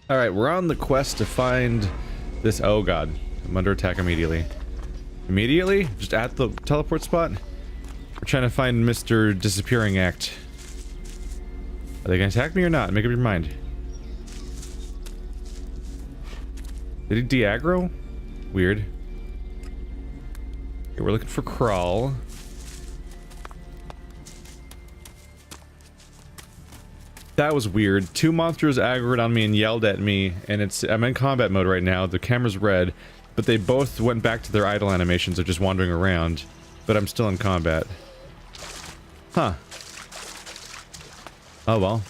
Alright, we're on the quest to find this. Oh god. I'm under attack immediately. Immediately? Just at the teleport spot? We're trying to find Mr. Disappearing Act. Are they gonna attack me or not? Make up your mind. Did he de-aggro? Weird. Okay, we're looking for Krell. That was weird. Two monsters aggroed on me and yelled at me, and I'm in combat mode right now. The camera's red, but they both went back to their idle animations of just wandering around. But I'm still in combat. Huh. Oh well.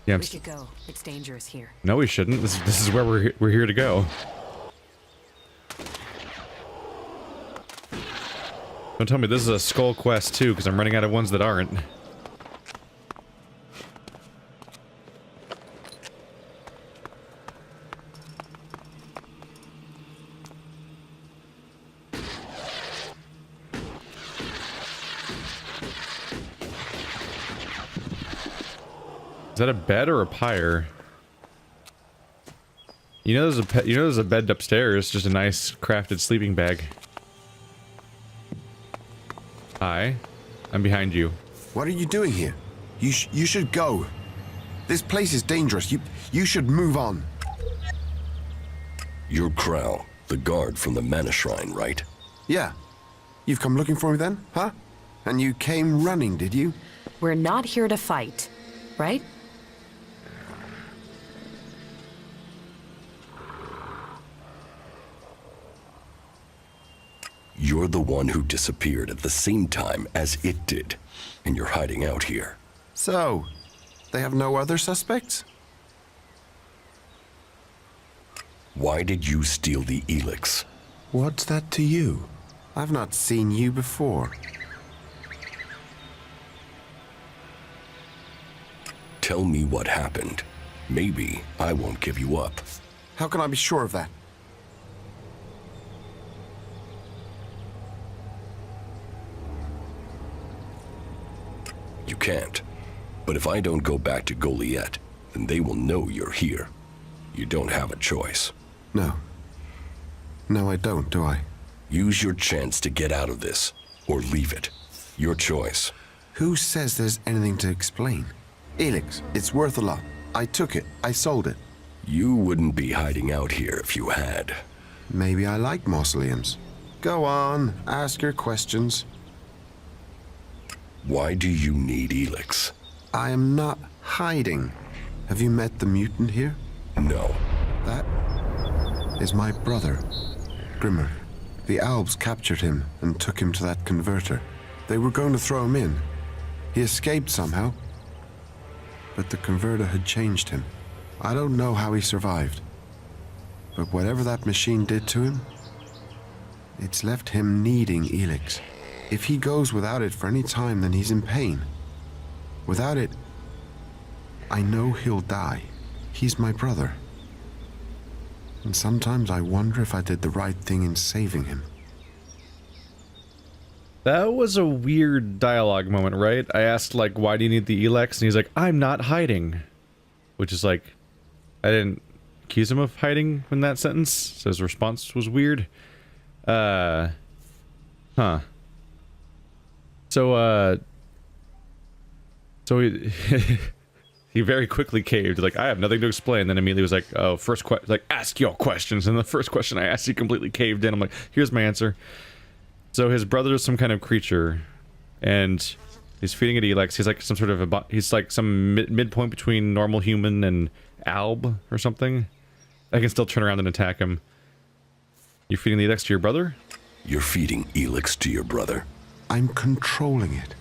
Yeah, We should go. It's dangerous here. No, we shouldn't. This is where we're here to go. Don't tell me this is a skull quest too, because I'm running out of ones that aren't. Is that a bed or a pyre? You know there's a bed upstairs, just a nice crafted sleeping bag. Hi. I'm behind you. What are you doing here? You should go. This place is dangerous. You should move on. You're Krell, the guard from the Mana Shrine, right? Yeah. You've come looking for me then, huh? And you came running, did you? We're not here to fight, right? You're the one who disappeared at the same time as it did, and you're hiding out here. So, they have no other suspects? Why did you steal the ELEX? What's that to you? I've not seen you before. Tell me what happened. Maybe I won't give you up. How can I be sure of that? You can't. But if I don't go back to Goliath, then they will know you're here. You don't have a choice. No. No, I don't, do I? Use your chance to get out of this, or leave it. Your choice. Who says there's anything to explain? ELEX, it's worth a lot. I took it. I sold it. You wouldn't be hiding out here if you had. Maybe I like mausoleums. Go on, ask your questions. Why do you need ELEX? I am not hiding. Have you met the mutant here? No. That is my brother, Grimmer. The Alps captured him and took him to that converter. They were going to throw him in. He escaped somehow. But the converter had changed him. I don't know how he survived. But whatever that machine did to him, it's left him needing ELEX. If he goes without it for any time, then he's in pain. Without it, I know he'll die. He's my brother. And sometimes I wonder if I did the right thing in saving him. That was a weird dialogue moment, right? I asked, like, why do you need the ELEX? And he's like, I'm not hiding. Which is like, I didn't accuse him of hiding in that sentence, so his response was weird. Huh. So he, he very quickly caved, like, I have nothing to explain. Then immediately was like, oh, like, ask your questions. And the first question I asked, he completely caved in. I'm like, here's my answer. So his brother is some kind of creature, and he's feeding it ELEX. He's like some sort of he's like some midpoint between normal human and alb or something. I can still turn around and attack him. You're feeding the ELEX to your brother? You're feeding ELEX to your brother? I'm controlling it.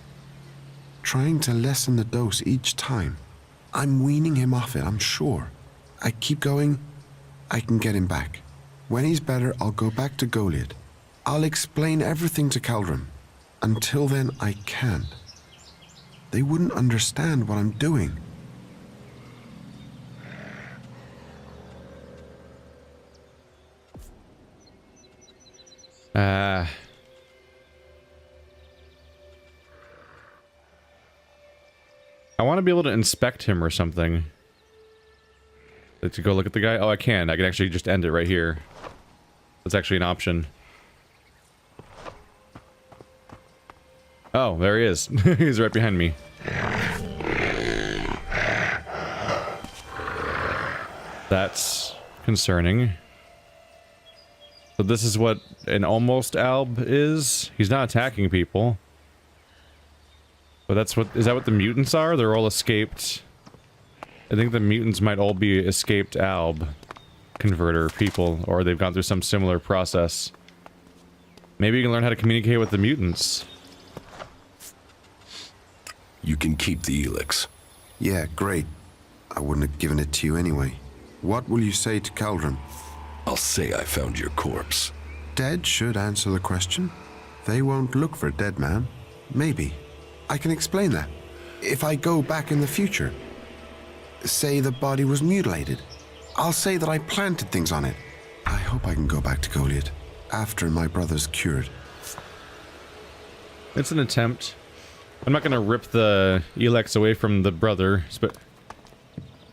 Trying to lessen the dose each time. I'm weaning him off it, I'm sure. I keep going, I can get him back. When he's better, I'll go back to Goliath. I'll explain everything to Caldrum. Until then, I can't. They wouldn't understand what I'm doing. I want to be able to inspect him or something. To go look at the guy? Oh, I can. I can actually just end it right here. That's actually an option. Oh, there he is. He's right behind me. That's concerning. So this is what an almost alb is? He's not attacking people. But that's what... Is that what the mutants are? They're all escaped... I think the mutants might all be escaped alb converter people, or they've gone through some similar process. Maybe you can learn how to communicate with the mutants. You can keep the ELEX. Yeah, great. I wouldn't have given it to you anyway. What will you say to Cauldron? I'll say I found your corpse. Dead should answer the question. They won't look for a dead man. Maybe. I can explain that. If I go back in the future, say the body was mutilated, I'll say that I planted things on it. I hope I can go back to Goliath after my brother's cured. It's an attempt. I'm not gonna rip the ELEX away from the brother,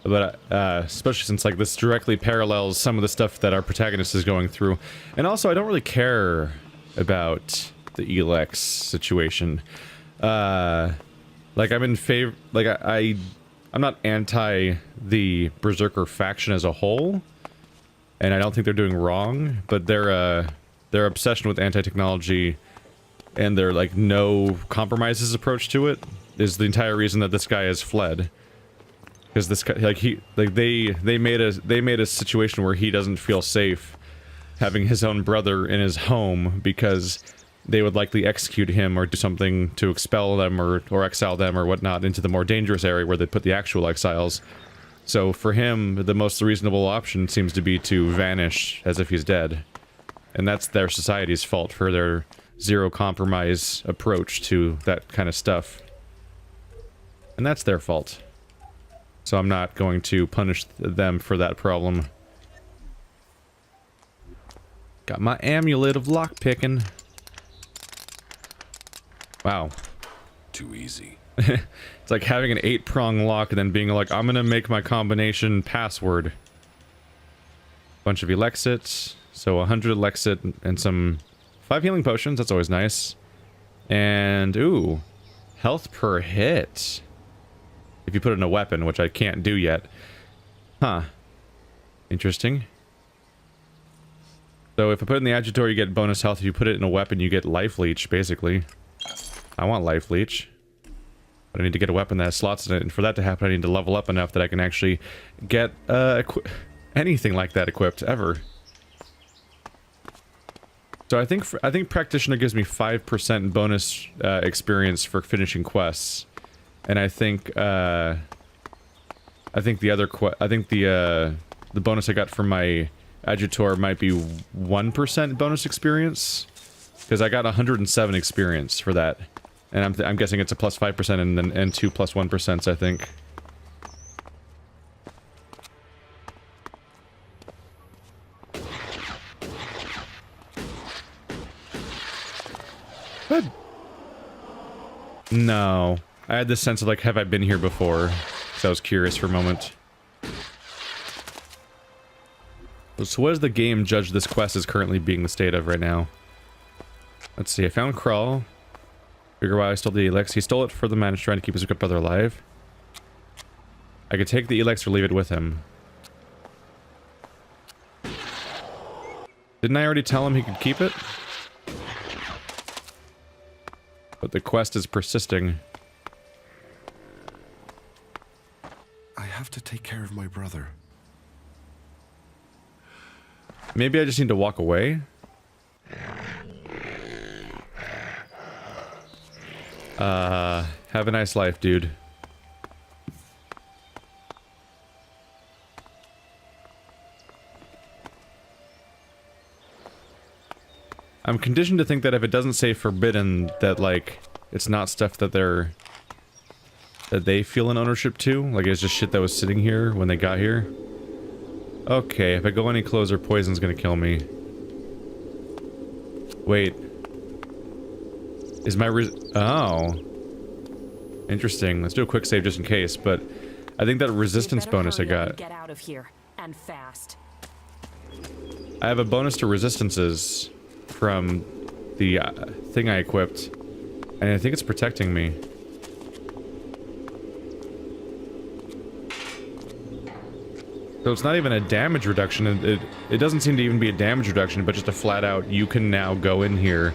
but especially since like this directly parallels some of the stuff that our protagonist is going through. And also, I don't really care about the ELEX situation. Like I'm in favor, like I'm not anti the Berserker faction as a whole, and I don't think they're doing wrong, but their obsession with anti-technology and their like no compromises approach to it is the entire reason that this guy has fled. Because this guy, they made a situation where he doesn't feel safe having his own brother in his home because they would likely execute him or do something to expel them or exile them or whatnot into the more dangerous area where they put the actual exiles. So for him, the most reasonable option seems to be to vanish as if he's dead. And that's their society's fault for their zero compromise approach to that kind of stuff. And that's their fault. So I'm not going to punish them for that problem. Got my amulet of lockpicking. Wow. Too easy. It's like having an 8-prong lock and then being like, I'm gonna make my combination password. Bunch of Elexits. So 100 Elexit and some 5 healing potions. That's always nice. And, ooh. Health per hit. If you put it in a weapon, which I can't do yet. Huh. Interesting. So if I put it in the adjutor, you get bonus health. If you put it in a weapon, you get life leech, basically. I want life leech. But I need to get a weapon that has slots in it, and for that to happen, I need to level up enough that I can actually get anything like that equipped, ever. So I think Practitioner gives me 5% bonus experience for finishing quests. And I think the bonus I got from my adjutor might be 1% bonus experience, because I got 107 experience for that, and I'm guessing it's a plus 5% and 2 plus 1%, I think. Good. No. I had this sense of like, have I been here before? So I was curious for a moment. So what does the game judge this quest as currently being the state of right now? Let's see, I found Krell. Figure why I stole the ELEX. He stole it for the man trying to keep his brother alive. I could take the ELEX or leave it with him. Didn't I already tell him he could keep it? But the quest is persisting. I have to take care of my brother. Maybe I just need to walk away? Have a nice life, dude. I'm conditioned to think that if it doesn't say forbidden, that, like, it's not stuff that they feel an ownership to. Like, it's just shit that was sitting here when they got here. Okay, if I go any closer, poison's gonna kill me. Wait. Is my oh. Interesting. Let's do a quick save just in case, but I think that resistance bonus I got. Get out of here. And fast. I have a bonus to resistances from the thing I equipped, and I think it's protecting me. So it's not even a damage reduction. It doesn't seem to even be a damage reduction, but just a flat out, you can now go in here,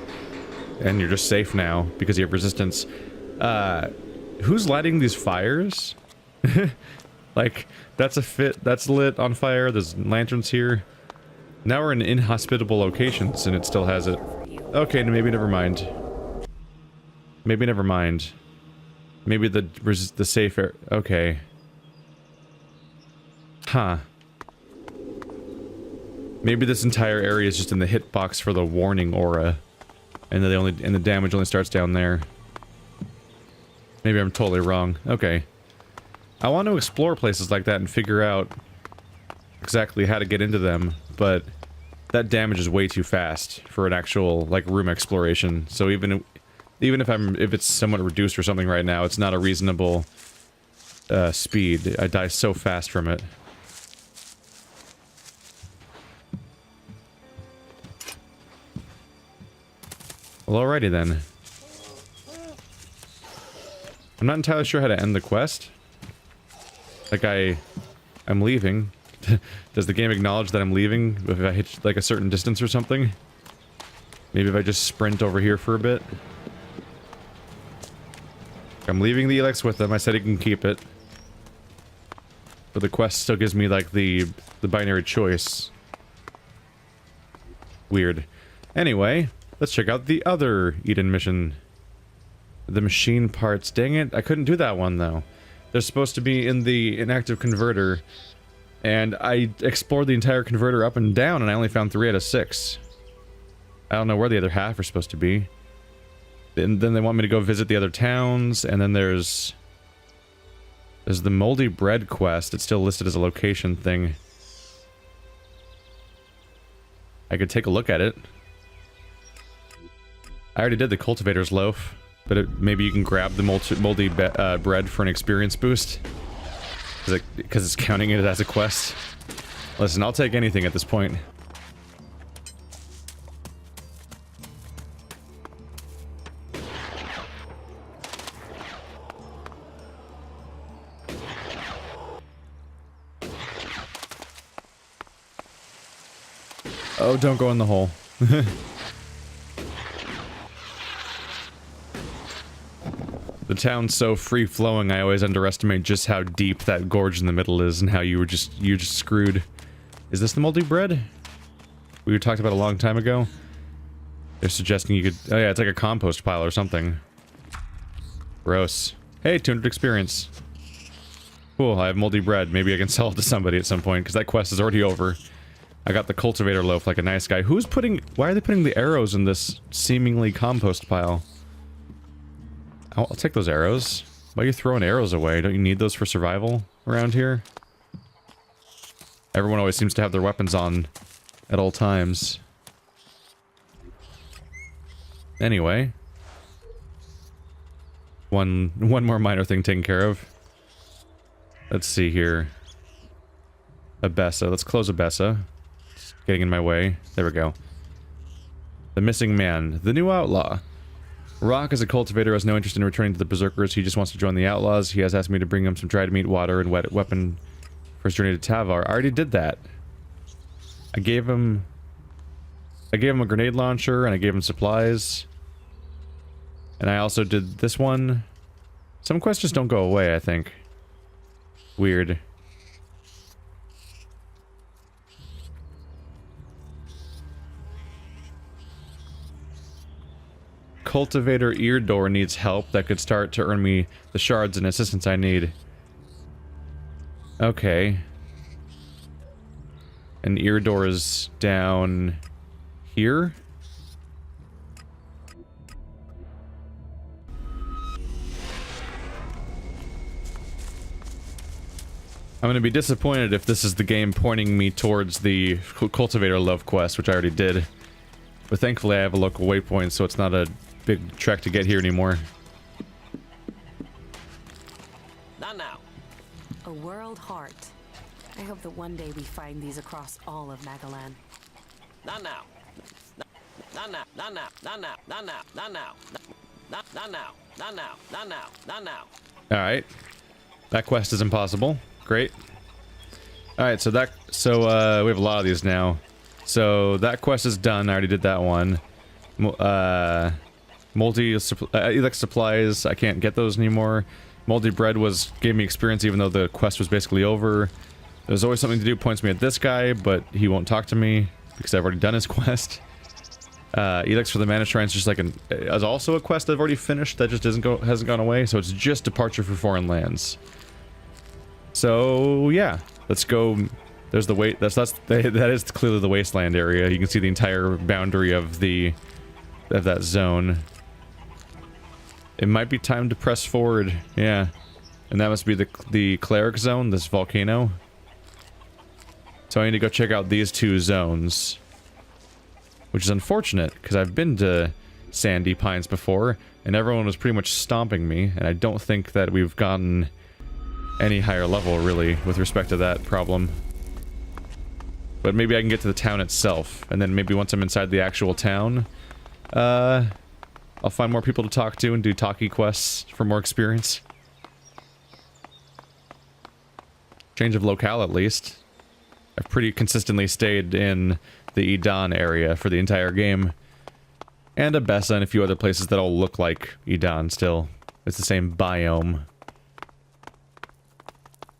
and you're just safe now because you have resistance. Who's lighting these fires? Like, that's lit on fire. There's lanterns here. Now we're in inhospitable locations, and it still has it. Okay, maybe never mind. Maybe never mind. Maybe the safe air. Okay. Huh. Maybe this entire area is just in the hitbox for the warning aura, and the damage only starts down there. Maybe I'm totally wrong. Okay. I want to explore places like that and figure out exactly how to get into them, but that damage is way too fast for an actual, like, room exploration. So even if it's somewhat reduced or something right now, it's not a reasonable speed. I die so fast from it. Well, alrighty then. I'm not entirely sure how to end the quest. Like, I'm leaving. Does the game acknowledge that I'm leaving if I hit, like, a certain distance or something? Maybe if I just sprint over here for a bit? I'm leaving the ELEX with them. I said he can keep it. But the quest still gives me, like, the binary choice. Weird. Anyway, let's check out the other Eden mission. The machine parts. Dang it, I couldn't do that one, though. They're supposed to be in the inactive converter, and I explored the entire converter up and down, and I only found 3 out of 6. I don't know where the other half are supposed to be. And then they want me to go visit the other towns, and then there's the moldy bread quest. It's still listed as a location thing. I could take a look at it. I already did the cultivator's loaf, but maybe you can grab the moldy bread for an experience boost, because it's counting it as a quest. Listen, I'll take anything at this point. Oh, don't go in the hole. The town's so free-flowing, I always underestimate just how deep that gorge in the middle is and how you're just screwed. Is this the moldy bread? We talked about a long time ago. They're suggesting you could... Oh yeah, it's like a compost pile or something. Gross. Hey, 200 experience. Cool, I have moldy bread. Maybe I can sell it to somebody at some point, because that quest is already over. I got the cultivator loaf like a nice guy. Who's putting... Why are they putting the arrows in this seemingly compost pile? I'll take those arrows. Why are you throwing arrows away? Don't you need those for survival around here? Everyone always seems to have their weapons on at all times. Anyway. One more minor thing taken care of. Let's see here. Abessa. Let's close Abessa. It's getting in my way. There we go. The missing man. The new outlaw. Rock, as a cultivator, has no interest in returning to the Berserkers. He just wants to join the Outlaws. He has asked me to bring him some dried meat, water, and weapon for his journey to Tavar. I already did that. I gave him a grenade launcher, and I gave him supplies. And I also did this one. Some quests just don't go away, I think. Weird. Cultivator ear door needs help. That could start to earn me the shards and assistance I need. Okay. An ear door is down here. I'm gonna be disappointed if this is the game pointing me towards the cultivator love quest, which I already did. But thankfully I have a local waypoint, so it's not a big trek to get here anymore. Not now. A world heart. I hope that one day we find these across all of Magalan. Not now. Not now. Not now. Not now. Not now. Not now. Not now. Not now. Not now. Not now. All right. That quest is impossible. Great. All right, so we have a lot of these now. So that quest is done. I already did that one. ELEX supplies, I can't get those anymore. Moldy bread gave me experience even though the quest was basically over. There's always something to do, points me at this guy, but he won't talk to me because I've already done his quest. ELEX for the Mana Shrine is just like is also a quest I've already finished that just hasn't gone away, so it's just Departure for Foreign Lands. So yeah, let's go. There's the that is clearly the Wasteland area. You can see the entire boundary of that zone. It might be time to press forward. Yeah, and that must be the cleric zone, this volcano. So I need to go check out these two zones, which is unfortunate because I've been to Sandy Pines before, and everyone was pretty much stomping me, and I don't think that we've gotten any higher level really with respect to that problem. But maybe I can get to the town itself, and then maybe once I'm inside the actual town, I'll find more people to talk to and do talkie quests for more experience. Change of locale at least. I've pretty consistently stayed in the Edan area for the entire game. And Abessa and a few other places that all look like Edan still. It's the same biome.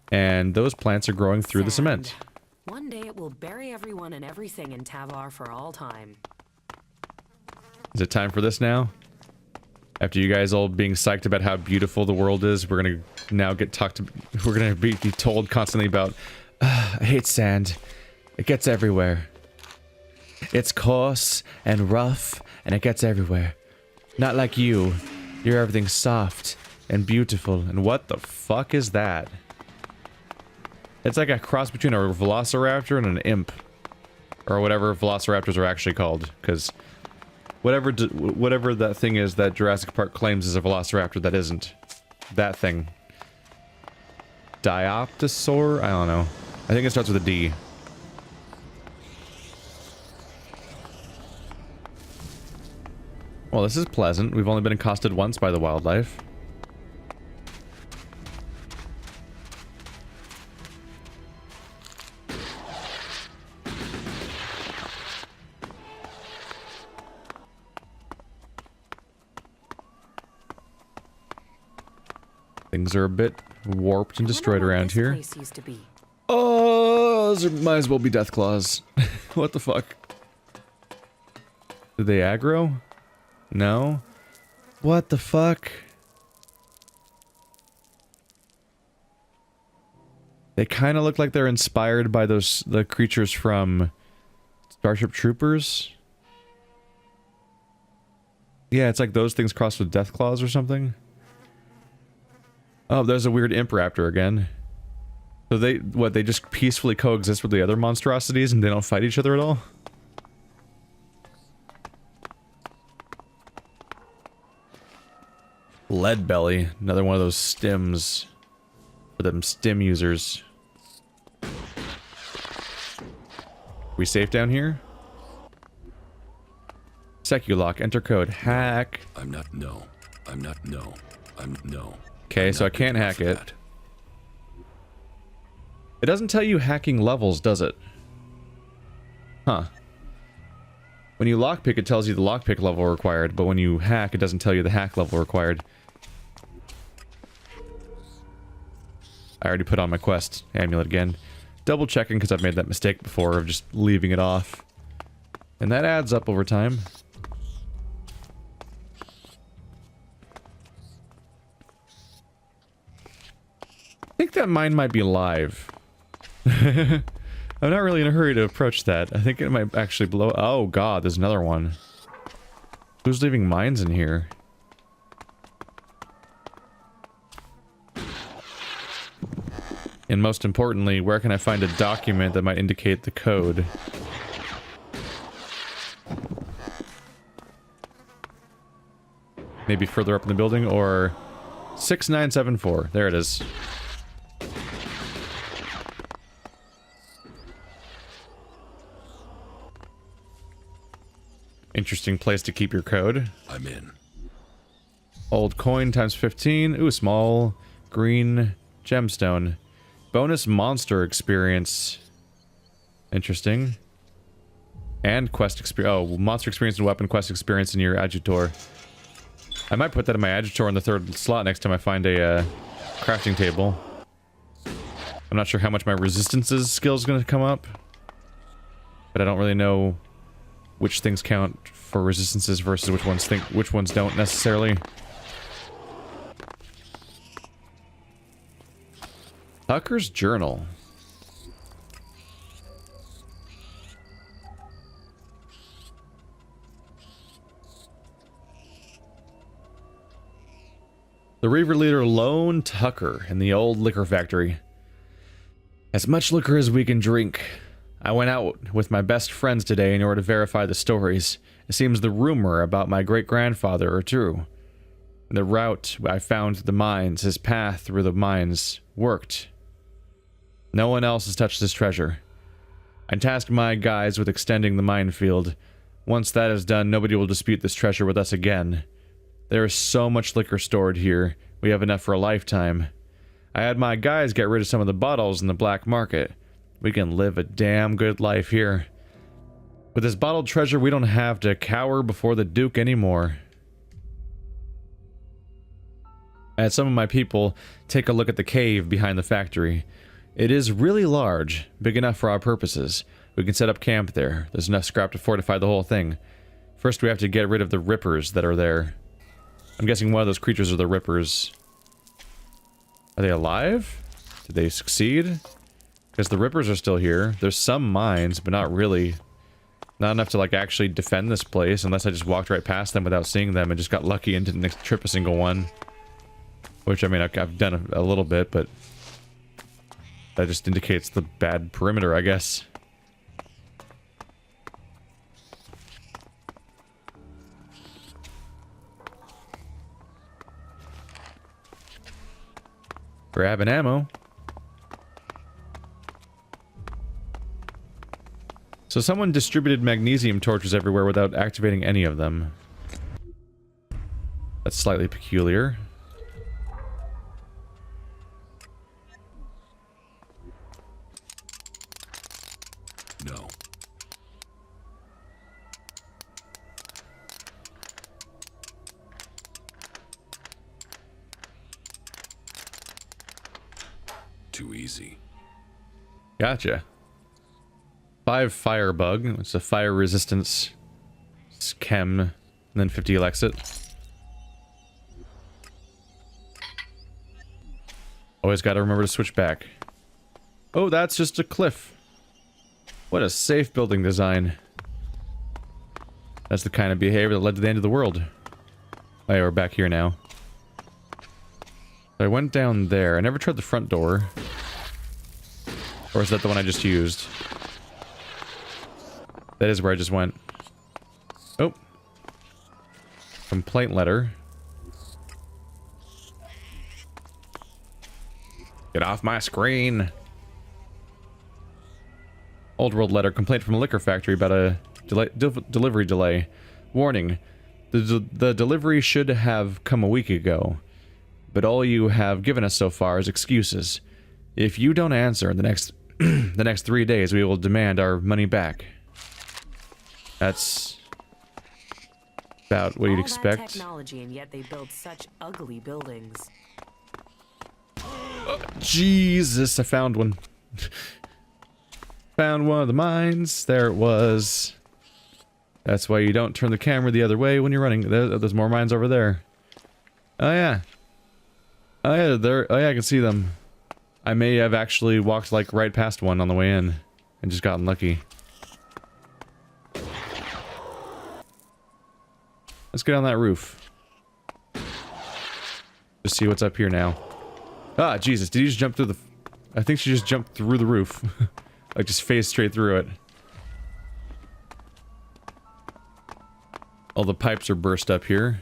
And those plants are growing through the cement. One day it will bury everyone and everything in Tavar for all time. Is it time for this now? After you guys all being psyched about how beautiful the world is, we're gonna now we're gonna be told constantly about, I hate sand. It gets everywhere. It's coarse and rough, and it gets everywhere. Not like you. You're everything soft and beautiful. And what the fuck is that? It's like a cross between a velociraptor and an imp. Or whatever velociraptors are actually called, because whatever that thing is that Jurassic Park claims is a velociraptor that isn't. That thing. Dioptosaur? I don't know. I think it starts with a D. Well, this is pleasant. We've only been accosted once by the wildlife. Things are a bit warped and destroyed around here. Place used to be. Oh, those might as well be death claws. What the fuck? Did they aggro? No? What the fuck? They kind of look like they're inspired by the creatures from Starship Troopers. Yeah, it's like those things crossed with death claws or something. Oh, there's a weird imp raptor again. So they just peacefully coexist with the other monstrosities and they don't fight each other at all? Lead belly, another one of those stims. For them stim users. We safe down here? Seculock, enter code, hack. I'm not, no. Okay, so I can't hack it. It doesn't tell you hacking levels, does it? Huh. When you lockpick, it tells you the lockpick level required, but when you hack, it doesn't tell you the hack level required. I already put on my quest amulet again. Double checking because I've made that mistake before of just leaving it off. And that adds up over time. I think that mine might be live. I'm not really in a hurry to approach that. I think it might actually blow. Oh god, there's another one. Who's leaving mines in here? And most importantly, where can I find a document that might indicate the code? Maybe further up in the building, or 6974. There it is. Interesting place to keep your code. I'm in. Old coin times 15. Ooh, small green gemstone. Bonus monster experience. Interesting. And quest experience. Oh, monster experience and weapon quest experience in your adjutor. I might put that in my adjutor in the third slot next time I find a crafting table. I'm not sure how much my resistances skill is going to come up. But I don't really know which things count for resistances versus which ones don't necessarily. Tucker's journal. The Reaver leader Lone Tucker in the old liquor factory. As much liquor as we can drink. I went out with my best friends today in order to verify the stories. It seems the rumor about my great-grandfather are true. The route I found the mines, his path through the mines, worked. No one else has touched this treasure. I tasked my guys with extending the minefield. Once that is done, nobody will dispute this treasure with us again. There is so much liquor stored here. We have enough for a lifetime. I had my guys get rid of some of the bottles in the black market. We can live a damn good life here. With this bottled treasure, we don't have to cower before the Duke anymore. I had some of my people take a look at the cave behind the factory. It is really large, big enough for our purposes. We can set up camp there. There's enough scrap to fortify the whole thing. First, we have to get rid of the rippers that are there. I'm guessing one of those creatures are the rippers. Are they alive? Did they succeed? Because the rippers are still here. There's some mines, but not really. Not enough to, like, actually defend this place, unless I just walked right past them without seeing them and just got lucky and didn't trip a single one. Which, I mean, I've done a little bit, but that just indicates the bad perimeter, I guess. Grabbing ammo. So someone distributed magnesium torches everywhere without activating any of them. That's slightly peculiar. No. Too easy. Gotcha. 5 firebug. It's a fire resistance chem, and then 50 elexit. Always gotta remember to switch back. Oh, that's just a cliff. What a safe building design. That's the kind of behavior that led to the end of the world. Oh yeah, we're back here now. So I went down there. I never tried the front door. Or is that the one I just used? That is where I just went. Oh. Complaint letter. Get off my screen. Old world letter. Complaint from a liquor factory about a delivery delay. Warning. The delivery should have come a week ago. But all you have given us so far is excuses. If you don't answer in the next the next 3 days, we will demand our money back. That's about what you'd expect. All that technology, and yet they build such ugly buildings. Oh, Jesus, I found one. Found one of the mines. There it was. That's why you don't turn the camera the other way when you're running. There's more mines over there. Oh yeah. Oh yeah, there. Oh yeah, I can see them. I may have actually walked like right past one on the way in and just gotten lucky. Let's get on that roof. Just see what's up here now. Ah, Jesus, did he just jump through the... I think she just jumped through the roof. Like, just phased straight through it. All the pipes are burst up here.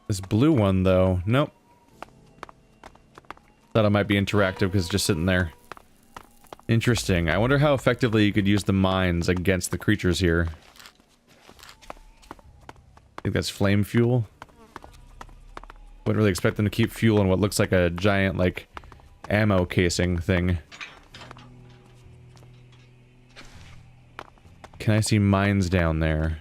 This blue one, though. Nope. Thought it might be interactive because it's just sitting there. Interesting. I wonder how effectively you could use the mines against the creatures here. I think that's flame fuel. Wouldn't really expect them to keep fuel in what looks like a giant, like, ammo casing thing. Can I see mines down there?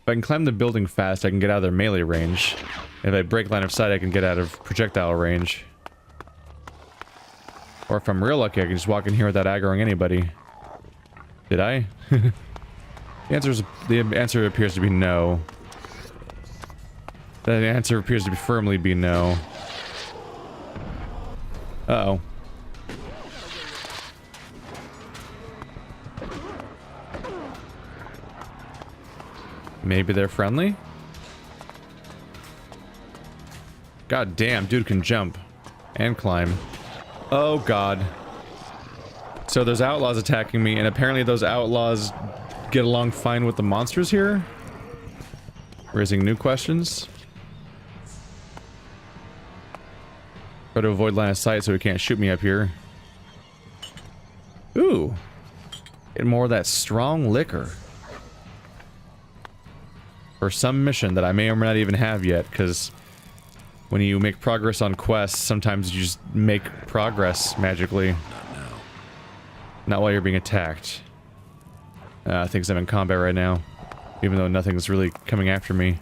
If I can climb the building fast, I can get out of their melee range. If I break line of sight, I can get out of projectile range. Or if I'm real lucky, I can just walk in here without aggroing anybody. Did I? The answer appears to be no. The answer appears to be firmly be no. Uh-oh. Maybe they're friendly? God damn, dude can jump. And climb. Oh god. So there's outlaws attacking me, and apparently those outlaws get along fine with the monsters here? Raising new questions. Try to avoid line of sight so he can't shoot me up here. Ooh. Get more of that strong liquor. For some mission that I may or may not even have yet, because when you make progress on quests, sometimes you just make progress magically. Not now. Not while you're being attacked. I think I'm in combat right now, even though nothing's really coming after me.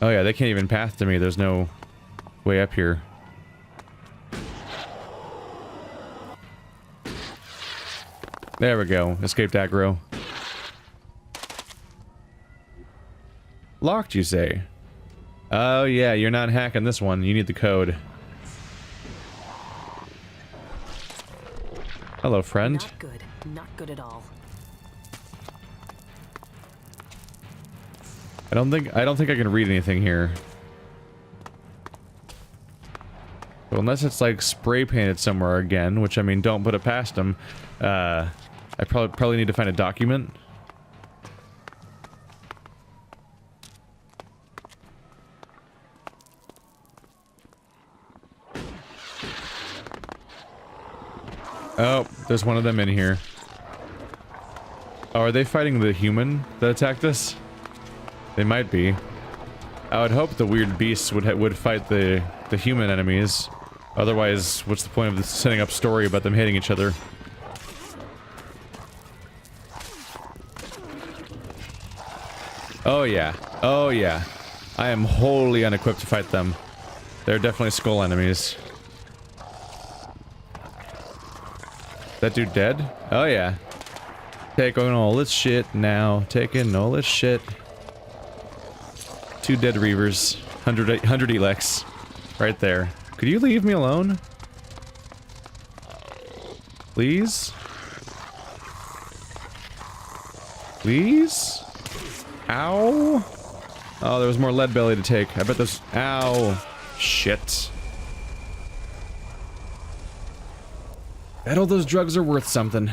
Oh yeah, they can't even path to me. There's no way up here. There we go. Escaped aggro. Locked, you say? Oh yeah, you're not hacking this one. You need the code. Hello, friend. Not good. Not good at all. I don't think I can read anything here. Well, unless it's like spray painted somewhere again, which I mean, don't put it past them. I probably need to find a document. Oh, there's one of them in here. Oh, are they fighting the human that attacked us? They might be. I would hope the weird beasts would fight the human enemies. Otherwise, what's the point of setting up story about them hitting each other? Oh yeah. Oh yeah. I am wholly unequipped to fight them. They're definitely skull enemies. That dude dead? Oh yeah. Taking all this shit now. Taking all this shit. 2 dead reavers. 100 ELEX. Right there. Could you leave me alone? Please? Please? Ow! Oh, there was more lead belly to take. I bet there's... Ow! Shit. Bet all those drugs are worth something.